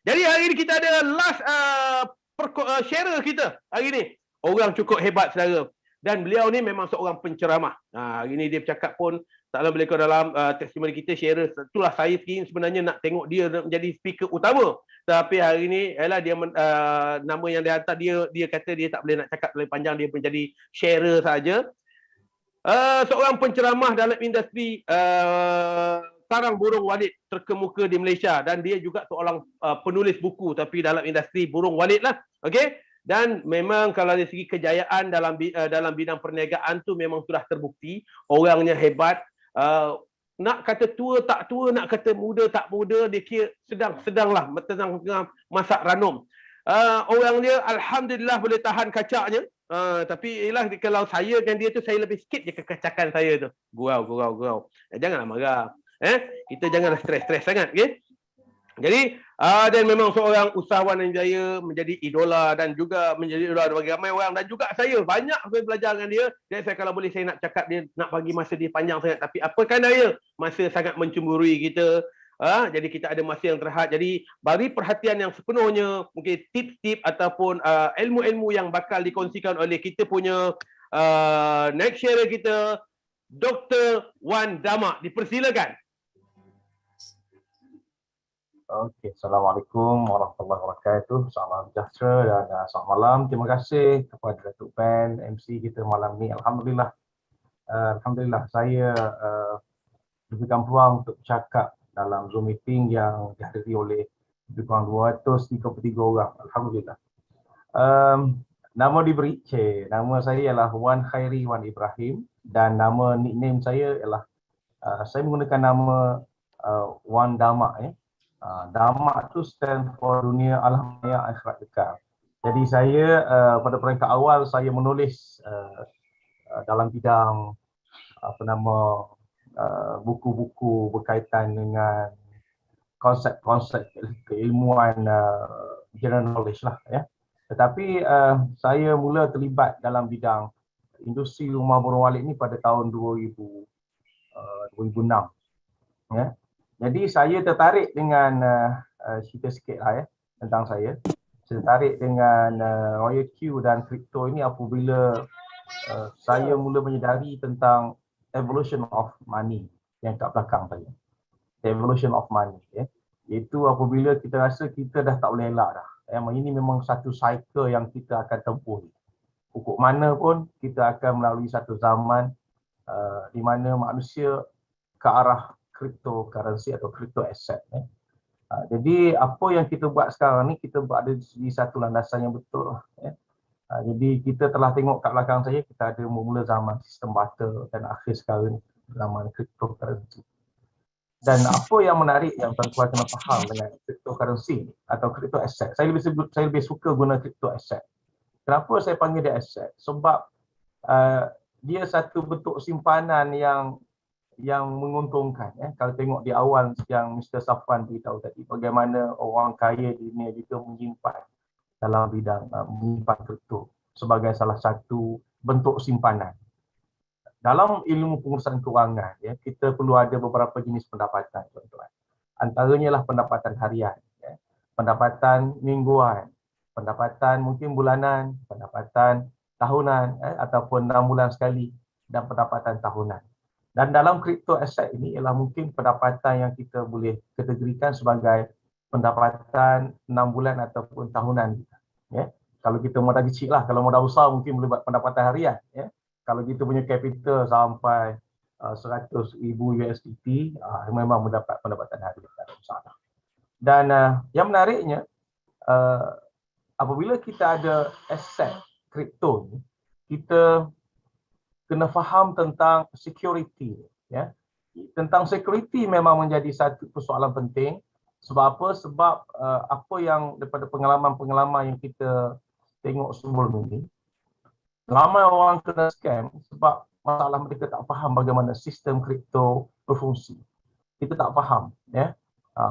Jadi hari ini kita ada last sharer kita hari ini. Orang cukup hebat saudara. Dan beliau ni memang seorang penceramah. Hari ini dia bercakap pun tak boleh kau dalam testimoni kita sharer. Itulah saya sebenarnya nak tengok dia menjadi speaker utama. Tapi hari ini dia nama yang dia hantar dia kata dia tak boleh nak cakap lebih panjang, dia menjadi sharer saja. Seorang penceramah dalam industri sarang burung walit terkemuka di Malaysia, dan dia juga seorang penulis buku tapi dalam industri burung walit lah. Okey. Dan memang kalau dari segi kejayaan dalam bidang perniagaan tu memang sudah terbukti orangnya hebat. Nak kata tua tak tua, nak kata muda tak muda, dia kira sedanglah tengah masak ranum. Orang dia alhamdulillah boleh tahan kacaknya. Tapi ialah kalau saya dengan dia tu, saya lebih sikit je kekacakan saya tu. Gurau. Janganlah marah. Kita janganlah stres-stres sangat, okey? Jadi dan memang seorang usahawan yang jaya, menjadi idola dan juga menjadi idola bagi ramai orang, dan juga saya banyak saya belajar dengan dia. Dan saya kalau boleh saya nak cakap dia nak bagi masa dia panjang sangat, tapi apakan daya, masa sangat mencemburui kita. Jadi kita ada masa yang terhad. Jadi bagi perhatian yang sepenuhnya, mungkin tips-tips ataupun ilmu-ilmu yang bakal dikongsikan oleh kita punya next sharer kita, Dr. Wan Damak. Dipersilakan. Okey, Assalamualaikum warahmatullahi wabarakatuh. Salam sejahtera dan selamat malam. Terima kasih kepada Datuk Ben, MC kita malam ni. Alhamdulillah saya diberikan peluang untuk bercakap dalam Zoom meeting yang dihadiri oleh lebih kurang 233 orang. Alhamdulillah. Nama diberi, nama saya ialah Wan Khairi Wan Ibrahim, dan nama nickname saya ialah saya menggunakan nama Wan Damak. Damak tu stand for dunia alam maya akhirat kekal. Jadi saya pada peringkat awal saya menulis dalam bidang buku-buku berkaitan dengan konsep-konsep keilmuan general knowledge lah ya. Tetapi saya mula terlibat dalam bidang industri rumah burung walit ni pada tahun 2006 ya. Jadi saya tertarik dengan cerita sikit lah ya tentang saya. Saya tertarik dengan Royal Q dan kripto ini apabila saya mula menyedari tentang evolution of money yang kat belakang tadi. Evolution of money ya. Iaitu apabila kita rasa kita dah tak boleh elak dah. Ini memang satu cycle yang kita akan tempuh. Pokok mana pun kita akan melalui satu zaman di mana manusia ke arah cryptocurrency atau crypto asset. Jadi apa yang kita buat sekarang ni, kita berada di satu landasan yang betul. Jadi kita telah tengok kat belakang saya, kita ada mula zaman sistem barter dan akhir sekarang zaman cryptocurrency. Dan apa yang menarik yang tuan-tuan kena faham dengan cryptocurrency atau crypto asset, saya lebih suka guna crypto asset. Kenapa saya panggil dia asset? Sebab dia satu bentuk simpanan yang menguntungkan. Kalau tengok di awal yang Mr. Safwan beritahu tadi, bagaimana orang kaya di dunia juga menyimpan dalam bidang menyimpan kripto sebagai salah satu bentuk simpanan. Dalam ilmu pengurusan kewangan, kita perlu ada beberapa jenis pendapatan, tuan-tuan. Antaranya lah pendapatan harian, pendapatan mingguan, pendapatan mungkin bulanan, pendapatan tahunan ataupun 6 bulan sekali, dan pendapatan tahunan. Dan dalam crypto asset ini ialah mungkin pendapatan yang kita boleh kategorikan sebagai pendapatan 6 bulan ataupun tahunan. Kalau kita modal kecil lah, kalau modal besar mungkin boleh buat pendapatan harian. Kalau kita punya capital sampai 100,000 USDT, memang mendapat pendapatan harian. Dan yang menariknya, apabila kita ada aset kripto ni, kita kena faham tentang security. Tentang security memang menjadi satu persoalan penting. Sebab apa? Sebab apa yang daripada pengalaman-pengalaman yang kita tengok sebelum ini, ramai orang kena scam sebab masalah mereka tak faham bagaimana sistem kripto berfungsi. Kita tak faham.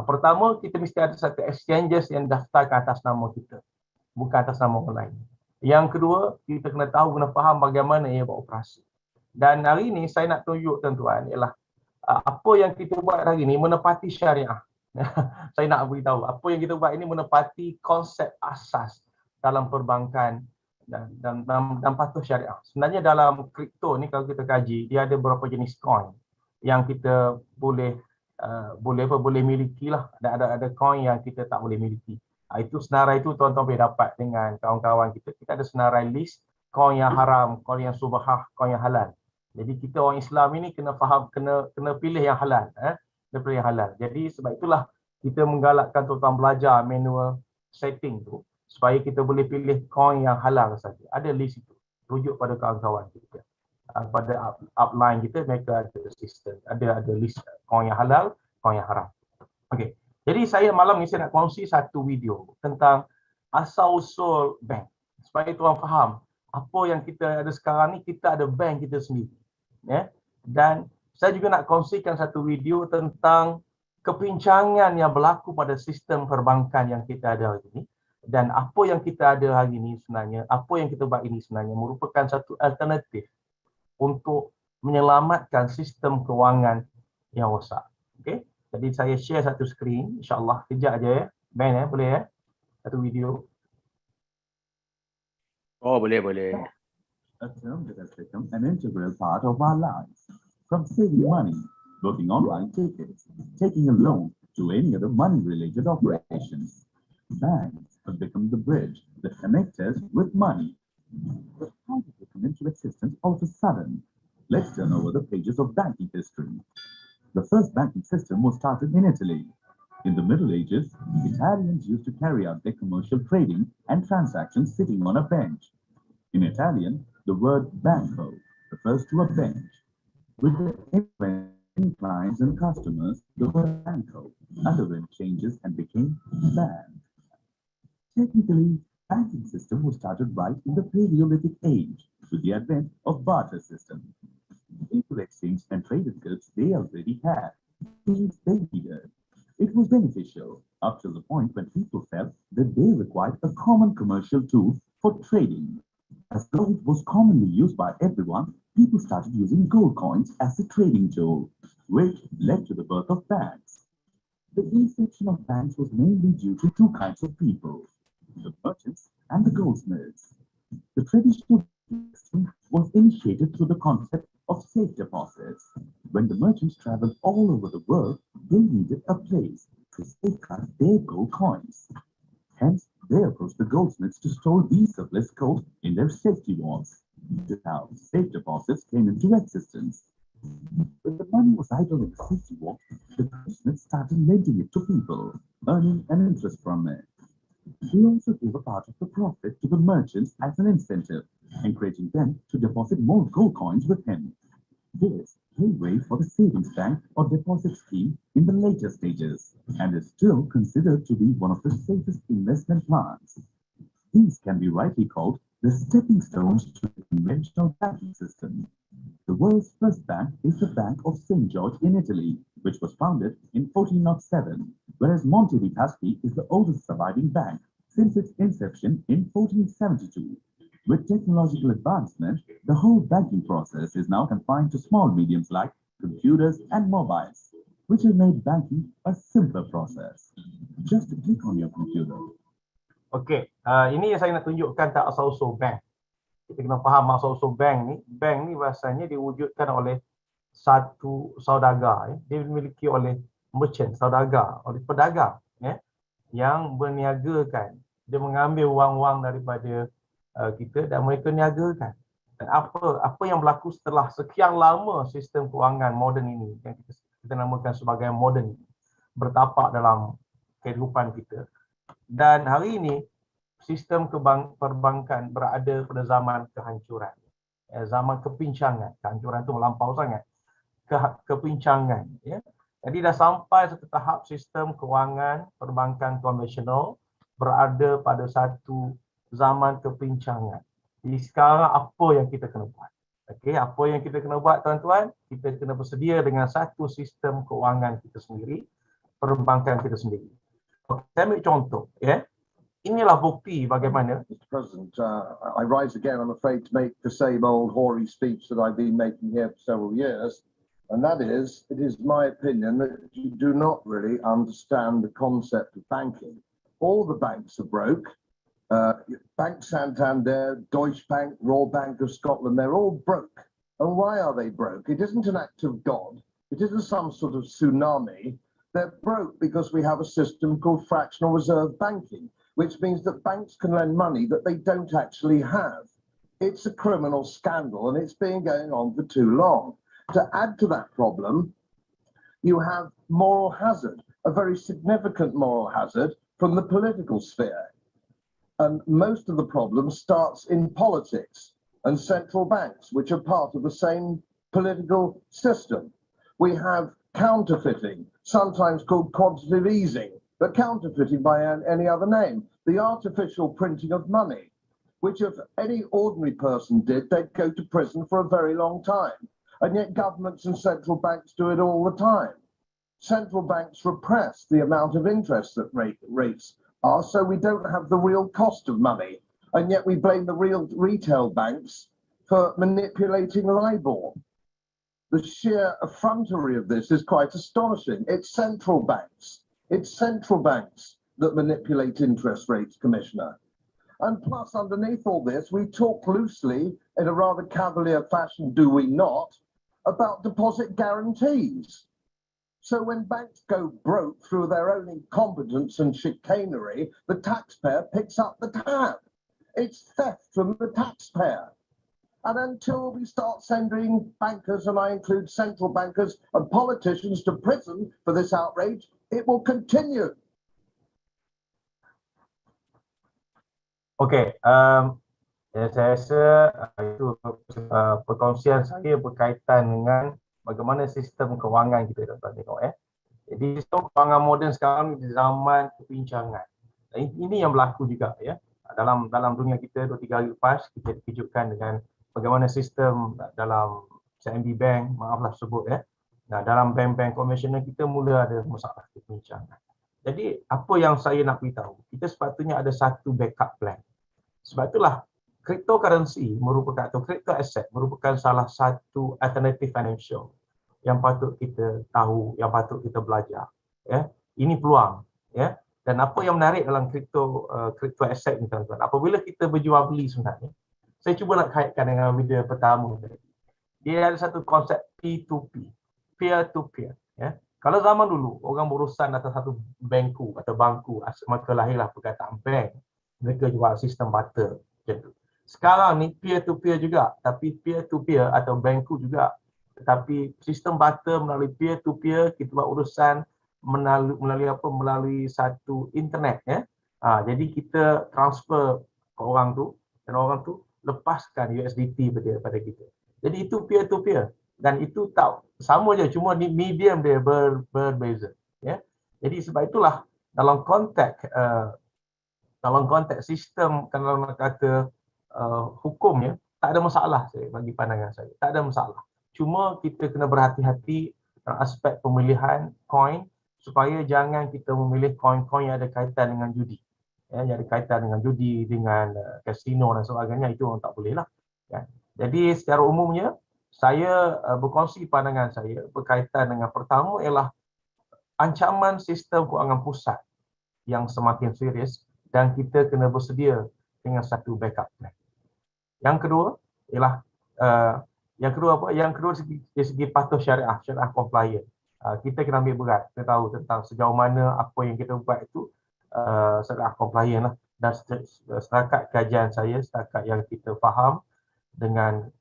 Pertama, kita mesti ada satu exchanges yang daftarkan atas nama kita, bukan atas nama orang lain. Yang kedua, kita kena tahu, kena faham bagaimana ia beroperasi. Dan hari ini saya nak tunjuk tuan-tuan ialah apa yang kita buat hari ini menepati syariah. Saya nak beritahu apa yang kita buat ini menepati konsep asas dalam perbankan dan patuh syariah. Sebenarnya dalam kripto ni kalau kita kaji, dia ada beberapa jenis coin yang kita boleh miliki lah. Ada coin yang kita tak boleh miliki. Itu senarai itu tuan-tuan boleh dapat dengan kawan-kawan kita. Kita ada senarai list coin yang haram, coin yang subhah, coin yang halal. Jadi kita orang Islam ini kena faham, kena pilih yang halal. Kena pilih yang halal. Jadi sebab itulah kita menggalakkan tuan-tuan belajar manual setting tu supaya kita boleh pilih coin yang halal saja. Ada list itu. Rujuk pada kawan-kawan kita. Pada upline kita, mereka ada sistem. Ada list coin yang halal, coin yang haram. Okey. Jadi saya malam ni saya nak kongsi satu video tentang asal-usul bank. Supaya tuan faham apa yang kita ada sekarang ni, kita ada bank kita sendiri. Ya. Dan saya juga nak kongsikan satu video tentang kepincangan yang berlaku pada sistem perbankan yang kita ada hari ini. Dan apa yang kita ada hari ini sebenarnya, apa yang kita buat ini sebenarnya merupakan satu alternatif untuk menyelamatkan sistem kewangan yang rosak. Okey. Jadi saya share satu skrin, insya-Allah kejap aja ya. Ben boleh ya? Satu video. Oh, boleh. A term that has become an integral part of our lives. From saving money, booking online tickets, taking a loan, to any other money-related operations. Banks have become the bridge that connects us with money. But how did they come into existence all of a sudden? Let's turn over the pages of banking history. The first banking system was started in Italy. In the Middle Ages, Italians used to carry out their commercial trading and transactions sitting on a bench. In Italian, the word banco refers to a bench. With the influence clients and customers, the word banco underwent changes and became bank. Technically, banking system was started right in the Paleolithic age with the advent of barter system. People exchanged and traded goods they already had. Things they needed. It was beneficial up to the point when people felt that they required a common commercial tool for trading. As gold was commonly used by everyone, people started using gold coins as a trading tool, which led to the birth of banks. The inception of banks was mainly due to two kinds of people, the merchants and the goldsmiths. The traditional system was initiated through the concept of safe deposits. When the merchants traveled all over the world, they needed a place to safeguard their gold coins. Hence, they approached the goldsmiths to store these surplus gold in their safety vaults. This is how safe deposits came into existence. When the money was idle in the safety vault, the goldsmiths started lending it to people, earning an interest from it. They also gave a part of the profit to the merchants as an incentive, encouraging them to deposit more gold coins with him. This gave way for the savings bank or deposit scheme in the later stages, and is still considered to be one of the safest investment plans. These can be rightly called the stepping stones to the conventional banking system. The world's first bank is the Bank of St. George in Italy, which was founded in 1407, whereas Monte dei Paschi is the oldest surviving bank since its inception in 1472. With technological advancement, the whole banking process is now confined to small mediums like computers and mobiles, which have made banking a simpler process. Just click on your computer. Okey, ini yang saya nak tunjukkan tak asal-usul bank. Kita kena faham asal-usul bank ni. Bank ni bahasanya diwujudkan oleh satu saudagar. Dia dimiliki oleh merchant, saudagar, oleh pedagang yang berniagakan. Dia mengambil wang-wang daripada kita dan mereka niagakan. Dan apa yang berlaku setelah sekian lama sistem kewangan moden ini yang kita namakan sebagai moden bertapak dalam kehidupan kita. Dan hari ini sistem perbankan berada pada zaman kehancuran. Zaman kepincangan. Kehancuran itu melampau sangat. Kepincangan. Ya. Jadi dah sampai satu tahap sistem kewangan perbankan konvensional berada pada satu zaman kepincangan. Jadi sekarang apa yang kita kena buat? Okey, apa yang kita kena buat tuan-tuan? Kita kena bersedia dengan satu sistem kewangan kita sendiri, perbankan kita sendiri. Okay, saya ambil contoh, ya. Inilah bukti bagaimana. Mr. President, I rise again, I'm afraid, to make the same old hoary speech that I've been making here for several years. And that is, it is my opinion that you do not really understand the concept of banking. All the banks are broke. Bank Santander, Deutsche Bank, Royal Bank of Scotland, they're all broke. And why are they broke? It isn't an act of God. It isn't some sort of tsunami. They're broke because we have a system called fractional reserve banking, which means that banks can lend money that they don't actually have. It's a criminal scandal, and it's been going on for too long. To add to that problem, you have moral hazard, a very significant moral hazard from the political sphere. And most of the problem starts in politics and central banks, which are part of the same political system. We have counterfeiting, sometimes called quantitative easing, but counterfeiting by any other name. The artificial printing of money, which if any ordinary person did, they'd go to prison for a very long time. And yet governments and central banks do it all the time. Central banks repress the amount of interest that rates are, so we don't have the real cost of money. And yet we blame the real retail banks for manipulating LIBOR. The sheer effrontery of this is quite astonishing. It's central banks. It's central banks that manipulate interest rates, Commissioner. And plus, underneath all this, we talk loosely, in a rather cavalier fashion, do we not, about deposit guarantees. So when banks go broke through their own incompetence and chicanery, the taxpayer picks up the tab. It's theft from the taxpayer. And until we start sending bankers, and I include central bankers and politicians, to prison for this outrage, it will continue. Okey, saya rasa itu perkongsian saya berkaitan dengan bagaimana sistem kewangan kita dapat tengok. Jadi sistem kewangan moden sekarang di zaman kepincangan. Ini yang berlaku juga ya. Dalam dunia kita 2-3 hari lepas kita dikejutkan dengan bagaimana sistem dalam CIMB Bank, maaflah sebut ya. Nah, dalam bank-bank konvensional kita mula ada masalah kepincangan. Jadi apa yang saya nak beritahu, kita sepatutnya ada satu backup plan. Sebab itulah cryptocurrency merupakan atau crypto asset merupakan salah satu alternative financial yang patut kita tahu, yang patut kita belajar. Ya, ini peluang. Ya, dan apa yang menarik dalam crypto asset ni, tuan-tuan, apabila kita berjual beli sebenarnya, saya cuba nak kaitkan dengan video pertama tadi. Dia ada satu konsep P2P, peer to peer. Ya, kalau zaman dulu orang berurusan atas satu bangku atau bangku, maka lahirlah perkataan bank. Mereka jual sistem barter macam tu. Sekarang ni peer to peer juga, tapi peer to peer atau bangku juga. Tetapi sistem barter melalui peer to peer, kita buat urusan melalui satu internet ya. Jadi kita transfer ke orang tu dan orang tu lepaskan USDT pada kita. Jadi itu peer to peer dan itu tak sama je, cuma medium dia berbeza ya. Jadi sebab itulah dalam konteks sistem, kalau nak kata hukumnya, tak ada masalah bagi pandangan saya. Tak ada masalah. Cuma kita kena berhati-hati dalam aspek pemilihan koin supaya jangan kita memilih koin-koin yang ada kaitan dengan judi. Ya, yang ada kaitan dengan judi, dengan kasino dan sebagainya, itu orang tak boleh lah. Ya. Jadi secara umumnya, saya berkongsi pandangan saya berkaitan dengan pertama ialah ancaman sistem kewangan pusat yang semakin serius dan kita kena bersedia dengan satu backup plan. Yang kedua ialah Yang kedua dari segi patuh syariah compliant. Kita kena ambil berat, kita tahu tentang sejauh mana apa yang kita buat itu syariah compliant lah. Dan setakat kajian saya, setakat yang kita faham dengan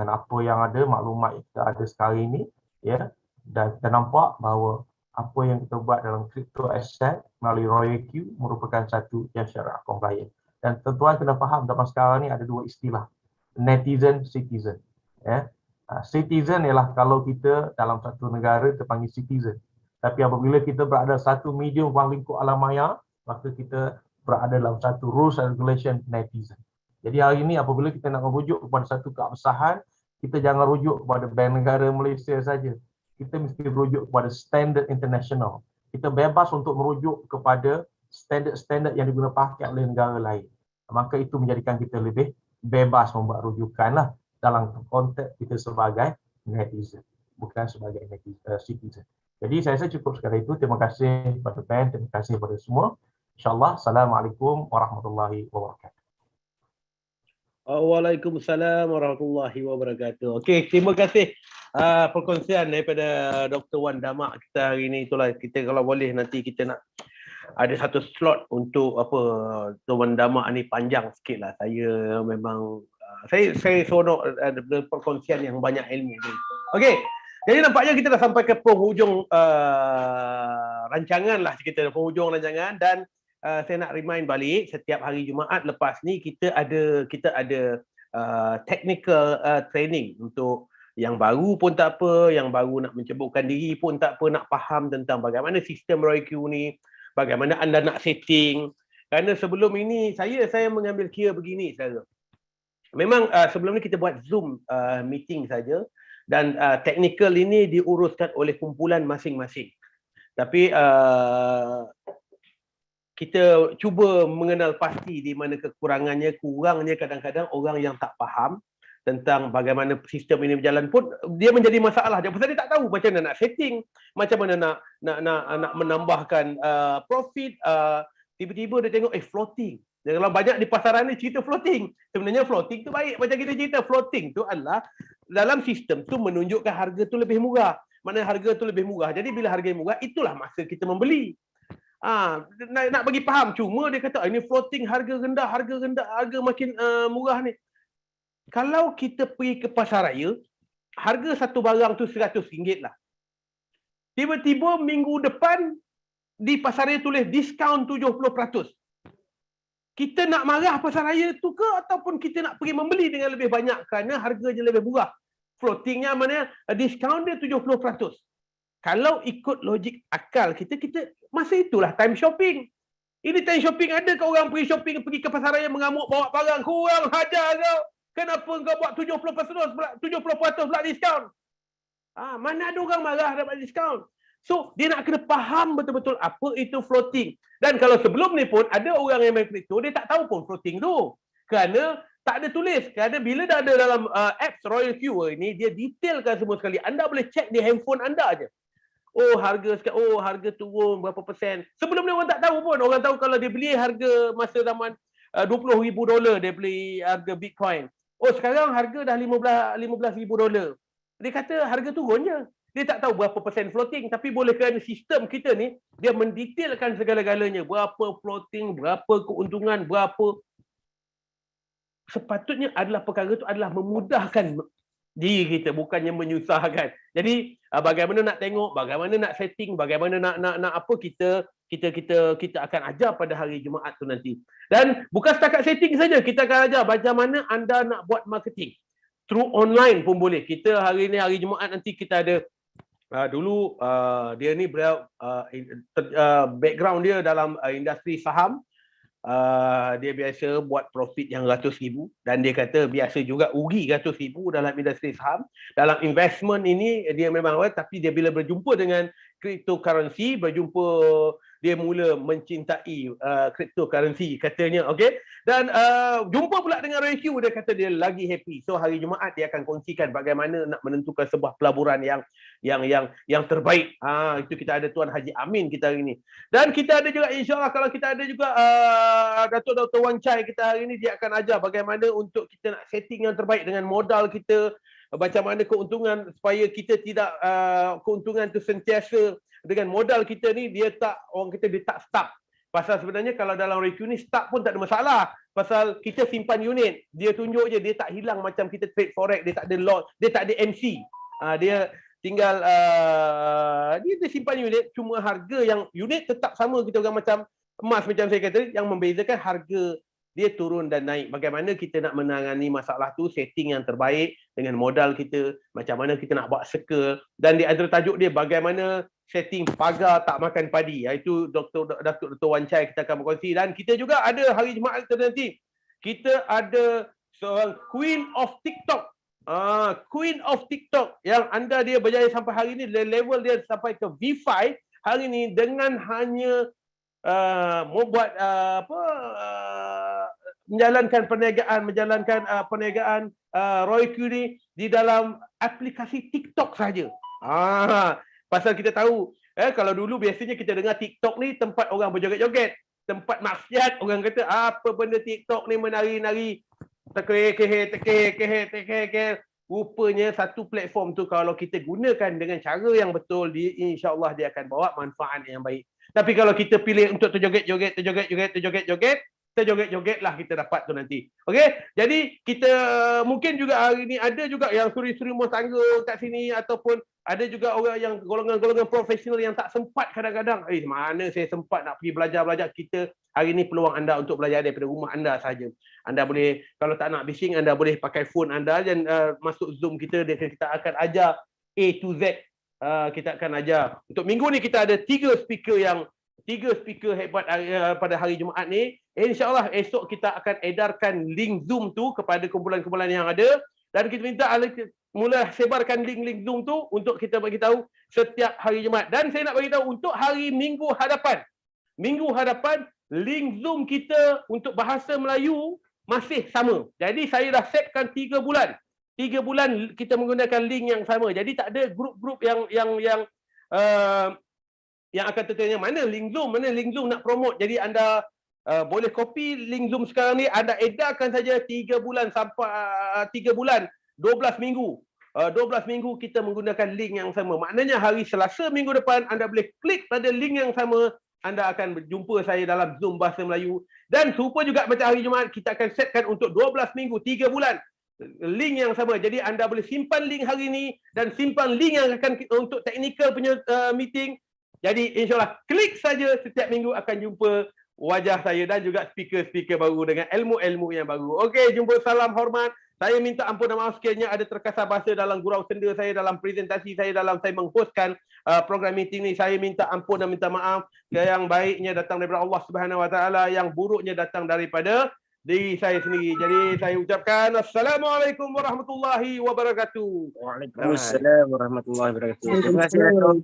apa yang ada, maklumat yang kita ada sekarang ini, ya, dan kita nampak bahawa apa yang kita buat dalam crypto asset melalui Royal Q merupakan satu yang syariah compliant. Dan tuan-tuan kena faham zaman sekarang ni ada dua istilah, netizen, citizen. Ya. Citizen ialah kalau kita dalam satu negara kita panggil citizen. Tapi apabila kita berada satu medium ruang lingkup alam maya, maka kita berada dalam satu rules and regulation netizen. Jadi hari ini apabila kita nak merujuk kepada satu keabsahan, kita jangan rujuk kepada bank negara Malaysia saja. Kita mesti merujuk kepada standard international. Kita bebas untuk merujuk kepada standard-standard yang digunakan pakai oleh negara lain. Maka itu menjadikan kita lebih bebas membuat rujukan lah dalam konteks kita sebagai netizen. bukan sebagai citizen. Jadi saya rasa cukup sekadar itu. Terima kasih kepada PEN, terima kasih kepada semua. InsyaAllah. Assalamualaikum warahmatullahi wabarakatuh. Waalaikumsalam warahmatullahi wabarakatuh. Okey, terima kasih perkongsian daripada Dr. Wan Damak kita hari ini. Itulah kita kalau boleh nanti kita nak ada satu slot untuk apa Dr. Wan Damak ni panjang sikit lah. Saya memang saya seronok ada perkongsian yang banyak ilmu ni. Okey. Jadi nampaknya kita dah sampai ke penghujung rancangan lah, kita dah penghujung rancangan dan saya nak remind balik setiap hari Jumaat lepas ni kita ada technical training untuk yang baru pun tak apa, yang baru nak mencebukkan diri pun tak apa, nak faham tentang bagaimana sistem ROIQ ni, bagaimana anda nak setting. Kerana sebelum ini saya mengambil kira begini saudara. Memang sebelum ni kita buat Zoom meeting saja dan technical ini diuruskan oleh kumpulan masing-masing. Tapi kita cuba mengenal pasti di mana kekurangannya, kurangnya kadang-kadang orang yang tak faham tentang bagaimana sistem ini berjalan pun dia menjadi masalah. Dia pasal dia tak tahu macam mana nak setting, macam mana nak menambahkan profit, tiba-tiba dia tengok floating. Dan kalau banyak di pasaran ni cerita floating. Sebenarnya floating tu baik. Macam kita cerita floating tu adalah dalam sistem tu menunjukkan harga tu lebih murah. Mana harga tu lebih murah. Jadi bila harga murah itulah masa kita membeli. Nak bagi faham, cuma dia kata ini floating, harga rendah, harga makin murah ni. Kalau kita pergi ke pasaraya, harga satu barang tu RM100 lah. Tiba-tiba minggu depan di pasaraya tulis diskaun 70%. Kita nak marah pasaraya tu ke ataupun kita nak pergi membeli dengan lebih banyak kerana harganya lebih murah? Floatingnya mana? Diskaun dia 70%. Kalau ikut logik akal kita masa itulah time shopping. Ini time shopping ada ke orang pergi shopping, pergi ke pasaraya mengamuk bawa barang, kurang hajar kau. Kenapa kau buat 70% pula diskaun? Mana ada orang marah dapat diskaun? So, dia nak kena faham betul-betul apa itu floating. Dan kalau sebelum ni pun ada orang yang main kripto, dia tak tahu pun floating tu. Kerana tak ada tulis. Kerana bila dah ada dalam apps ROIQ ini, dia detailkan semua sekali. Anda boleh check di handphone anda aja. Harga turun berapa persen. Sebelum ni orang tak tahu pun. Orang tahu kalau dia beli harga masa zaman $20,000 dia beli harga Bitcoin. Sekarang harga dah $15,000. Dia kata harga turun je. Dia tak tahu berapa persen floating. Tapi boleh kerana sistem kita ni, dia mendetailkan segala-galanya. Berapa floating, berapa keuntungan, berapa. Sepatutnya adalah perkara itu adalah memudahkan diri kita, bukannya menyusahkan. Jadi bagaimana nak tengok, bagaimana nak setting, bagaimana nak apa kita akan ajar pada hari Jumaat tu nanti. Dan bukan setakat setting saja, kita akan ajar macam mana anda nak buat marketing. Through online pun boleh. Kita hari ni hari Jumaat nanti kita ada dia ni background dia dalam industri saham. Dia biasa buat profit yang RM100,000 dan dia kata biasa juga rugi RM100,000 dalam industri saham. Dalam investment ini dia memang tapi dia bila berjumpa dengan cryptocurrency, dia mula mencintai cryptocurrency katanya, okey. Dan jumpa pula dengan ROIQ, dia kata dia lagi happy. So hari Jumaat dia akan kongsikan bagaimana nak menentukan sebuah pelaburan yang terbaik. Itu kita ada Tuan Haji Amin kita hari ini. Dan kita ada juga insya-Allah kalau kita ada juga Datuk Dr. Wan Chai kita hari ini, dia akan ajar bagaimana untuk kita nak setting yang terbaik dengan modal kita, macam mana keuntungan supaya kita tidak keuntungan tu sentiasa dengan modal kita ni dia tak stuck. Pasal sebenarnya kalau dalam ROIQ ni stuck pun tak ada masalah. Pasal kita simpan unit, dia tunjuk je, dia tak hilang macam kita trade forex, dia tak ada loss, dia tak ada MC. Dia tinggal dia simpan unit, cuma harga yang unit tetap sama kita orang macam emas macam saya kata, yang membezakan harga dia turun dan naik. Bagaimana kita nak menangani masalah tu, setting yang terbaik dengan modal kita, macam mana kita nak buat circle, dan di antara tajuk dia bagaimana setting pagar tak makan padi. Itu Dr. Wan Chai kita akan berkongsi. Dan kita juga ada hari Jumaat nanti, kita ada seorang Queen of TikTok. Queen of TikTok yang anda dia berjaya sampai hari ini, level dia sampai ke V5 hari ini dengan hanya membuat menjalankan perniagaan ROIQ ni di dalam aplikasi TikTok saja. Pasal kita tahu, kalau dulu biasanya kita dengar TikTok ni tempat orang berjoget-joget, tempat maksiat. Orang kata apa benda TikTok ni menari-nari, tekeh. Rupanya satu platform tu kalau kita gunakan dengan cara yang betul, insya-Allah dia akan bawa manfaat yang baik. Tapi kalau kita pilih untuk terjoget-jogetlah kita dapat tu nanti. Okey? Jadi kita mungkin juga hari ni ada juga yang suri-suri rumah tangga kat sini, ataupun ada juga orang yang golongan-golongan profesional yang tak sempat kadang-kadang. Mana saya sempat nak pergi belajar. Kita hari ni peluang anda untuk belajar daripada rumah anda saja. Anda boleh, kalau tak nak bising, anda boleh pakai phone anda dan masuk Zoom kita, dan kita akan ajar A to Z. Kita akan ajar. Untuk minggu ni kita ada 3 speaker hebat pada hari Jumaat ni. InsyaAllah esok kita akan edarkan link Zoom tu kepada kumpulan-kumpulan yang ada, dan kita minta mula sebarkan link Zoom tu untuk kita bagi tahu setiap hari Jumaat. Dan saya nak bagi tahu untuk hari Minggu hadapan, link Zoom kita untuk bahasa Melayu masih sama. Jadi saya dah setkan 3 bulan. 3 bulan kita menggunakan link yang sama. Jadi tak ada grup-grup yang akan tertanya mana link Zoom nak promote. Jadi anda boleh copy link Zoom sekarang ni, anda edarkan saja 3 bulan sampai 3 bulan, 12 minggu. 12 minggu kita menggunakan link yang sama. Maknanya hari Selasa minggu depan anda boleh klik pada link yang sama, anda akan berjumpa saya dalam Zoom bahasa Melayu. Dan serupa juga macam hari Jumaat, kita akan setkan untuk 12 minggu, 3 bulan. Link yang sama. Jadi anda boleh simpan link hari ini dan simpan link yang akan untuk technical punya meeting. Jadi insyaAllah klik saja, setiap minggu akan jumpa wajah saya dan juga speaker-speaker baru dengan ilmu-ilmu yang baru. Okey, jumpa, salam hormat. Saya minta ampun dan maaf sekiranya ada terkasar bahasa dalam gurau senda saya, dalam presentasi saya, dalam saya menghostkan program meeting ni. Saya minta ampun dan minta maaf. Yang baiknya datang daripada Allah Subhanahu Wa Taala, yang buruknya datang daripada diri saya sendiri. Jadi saya ucapkan Assalamualaikum warahmatullahi wabarakatuh. Waalaikumsalam warahmatullahi wabarakatuh. Terima kasih Dato'.